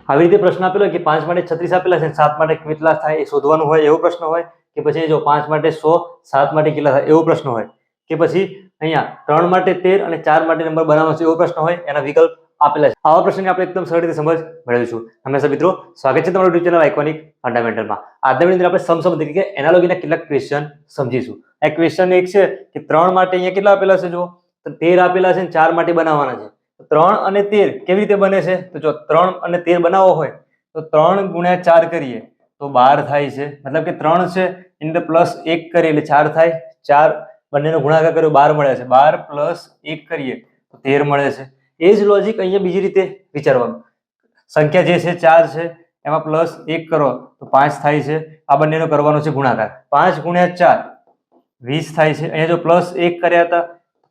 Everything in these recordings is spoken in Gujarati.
આવી રીતે પ્રશ્ન આપેલો હોય કે 5 માટે 36 આપેલા છે, 7 માટે કેટલા થાય એ શોધવાનું હોય એવો પ્રશ્ન હોય, કે પછી જો 5 માટે 100, 7 માટે કેટલા થાય એવો પ્રશ્ન હોય, કે પછી અહીંયા 3 માટે 13 અને 4 માટે નંબર બનાવવાનો છે એવો પ્રશ્ન હોય, એના વિકલ્પ આપેલા છે. આવા પ્રશ્નની આપણે એકદમ સરળ રીતે સમજ મેળવીશું. હંમેશા મિત્રો સ્વાગત છે તમારું યુટ્યુબ ચેનલ આઇકોનિક ફંડામેન્ટલમાં. આજના વિડીયોની અંદર આપણે સમ એટલે કે એનાલોગીના કેટલાક ક્વેશ્ચન સમજીશું. આ ક્વેશ્ચન એક છે કે 3 માટે અહીંયા કેટલા આપેલા છે, જો તો 13 આપેલા છે અને 4 માટે બનાવવાના છે. 3 અને 13 કેવી રીતે બને છે, તો જો 3 અને 13 બનાવવો હોય તો 3 ગુણ્યા 4 કરીએ તો 12 થાય છે. મતલબ કે 3 છે એની અંદર પ્લસ 1 કરીએ એટલે 4 થાય. 4 બંનેનો ગુણાકાર કર્યો 12 મળે છે. 12 પ્લસ 1 કરીએ તો 13 મળે છે. એ જ લોજિક અહીંયા બીજી રીતે વિચારવાનું. સંખ્યા જે છે 4 છે એમાં પ્લસ 1 કરો તો 5 થાય છે. આ બંનેનો કરવાનો છે ગુણાકાર. 5 ગુણ્યા 4 20 થાય છે. અહીંયા જો પ્લસ 1 કર્યા હતા,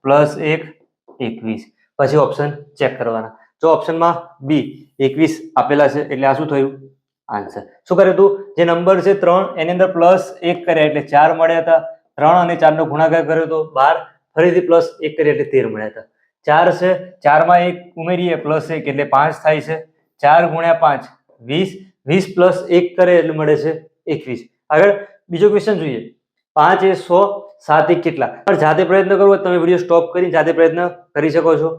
પ્લસ 1 21. પછી ઓપ્શન ચેક કરવાના. જો ઓપ્શનમાં બી 21 આપેલા છે એટલે આ શું થયું, આન્સર. શું કર્યું હતું, જે નંબર છે 3 એની અંદર પ્લસ 1 કર્યા એટલે 4 મળ્યા હતા. 3 અને 4 નો ગુણાકાર કર્યો તો 12, ફરીથી પ્લસ 1 કર્યા એટલે 13 મળ્યા હતા. 4 છે, 4 માં 1 ઉમેરીએ પ્લસ 1 એટલે 5 થાય છે. 4 ગુણ્યા 5 20, 20 પ્લસ 1 કરે એટલે મળે છે 21. આગળ બીજો ક્વેશ્ચન જોઈએ. 5 એ 100, 7 એક કેટલા. પણ જાતે પ્રયત્ન કરવો તમે વિડીયો સ્ટોપ કરી જાતે પ્રયત્ન કરી શકો છો.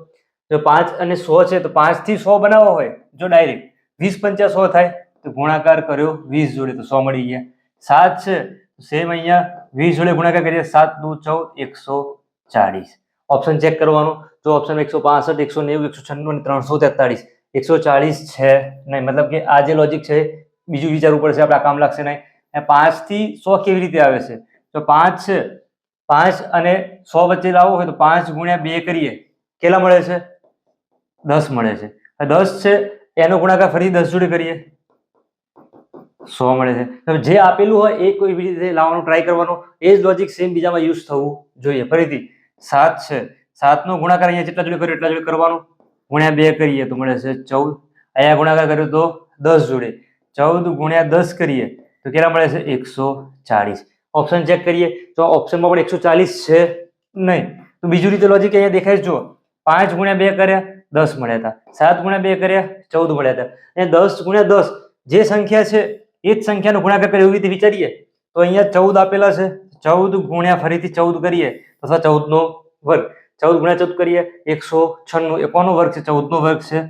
જો 5 અને 100 છે તો 5 થી 100 બનાવવો હોય, જો ડાયરેક્ટ 20 પંચા 100 થાય તો ગુણાકાર કર્યો 20 જોડે તો 100 મળી ગયા. 7 છે સેમ અહીંયા 20 જોડે ગુણાકાર કરીએ, 7 દુ 14, 140. ઓપ્શન ચેક કરવાનો. જો ઓપ્શન 165, 190, 196 અને 343. 140 છે નહીં, મતલબ કે આ જે લોજિક છે બીજું વિચારવું પડશે આપણે, આ કામ લાગશે નહીં. 5 થી 100 કેવી રીતે આવે છે, તો 5 છે, 5 અને 100 વચ્ચે લાવવો હોય તો 5 ગુણ્યા 2 કરીએ કેટલા મળે છે, 10 મળે છે. 10 છે એનો ગુણાકાર ફરી 10 જોડે કરીએ 100 મળે છે. હવે જે આપેલું હોય એ કોઈ રીતે લાવવાનું ટ્રાય કરવાનો. એ જ લોજિક સેમ બીજામાં યુઝ થવું જોઈએ. ફરીથી 7 છે, 7 નો ગુણાકાર અહીંયા જેટલા જોડે કર્યો એટલા જોડે કરવાનું, ગુણ્યા 2 કરીએ તો મળે છે 14. અહીંયા ગુણાકાર કર્યો તો 10 જોડે, 14 ગુણ્યા 10 કરીએ તો કેટલા મળે છે 140. ઓપ્શન ચેક કરીએ તો ઓપ્શનમાં પણ 140 છે નહીં, તો બીજું રીતે લોજિક અહીંયા દેખાય છે. જો 5 ગુણ્યા 2 કર્યા 10 મળ્યા હતા, 7 ગુણ્યા 2 કર્યા 14 મળ્યા હતા. અને 10 ગુણ્યા 10 જે સંખ્યા છે એ જ સંખ્યાનો ગુણાકાર કરે એવી રીતે વિચારીએ તો અહીંયા 14 આપેલા છે, 14 ગુણ્યા ફરીથી 14 કરીએ અથવા 14 નો વર્ગ, 14 ગુણ્યા 14 કરીએ 196. એ કોનો વર્ગ છે, 14 નો વર્ગ છે.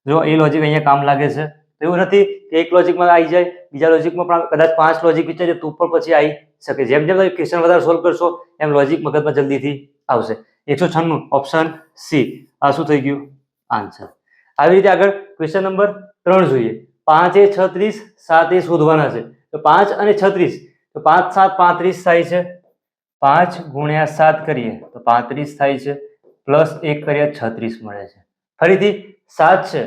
જો એ લોજિક અહીંયા કામ લાગે છે. એવું નથી કે એક લોજિકમાં આવી જાય, બીજા લોજિકમાં પણ કદાચ 5 લોજિક વિચારીએ તો પણ પછી આવી શકે. જેમ જેમ તમે ક્વેશ્ચન વધારે સોલ્વ કરશો એમ લોજિક મગજમાં જલ્દીથી આવશે. 196 ઓપ્શન સી આ શું થઈ ગયું, આન્સર. આવી રીતે આગળ ક્વેશ્ચન નંબર 3 જોઈએ. 5 એ 36, 7 એ શોધવાના છે. તો 5 અને 36 તો 5 7 35 થાય છે. 5 ગુણ્યા 7 કરીએ તો 35 થાય છે, પ્લસ 1 કરીએ 36 મળે છે. ફરીથી 7 છે,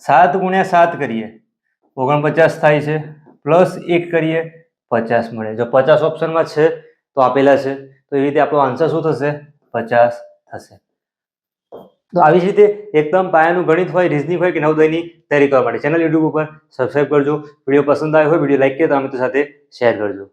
7 ગુણ્યા 7 કરીએ 49 થાય છે, પ્લસ 1 કરીએ 50 મળે. જો 50 ઓપ્શનમાં છે તો આપેલા છે, તો એવી રીતે આપણો આન્સર શું થશે, 50 થશે. તો આવી જ રીતે એકદમ પાયાનું ગણિત હોય, રીઝનિંગ હોય કે નવોદયની તૈયારી કરવા માટે ચેનલ યુટ્યુબ ઉપર સબસ્ક્રાઇબ કરજો. વિડીયો પસંદ આવ્યો હોય, વિડીયો લાઈક કરીએ તો આ મિત્રો સાથે શેર કરજો.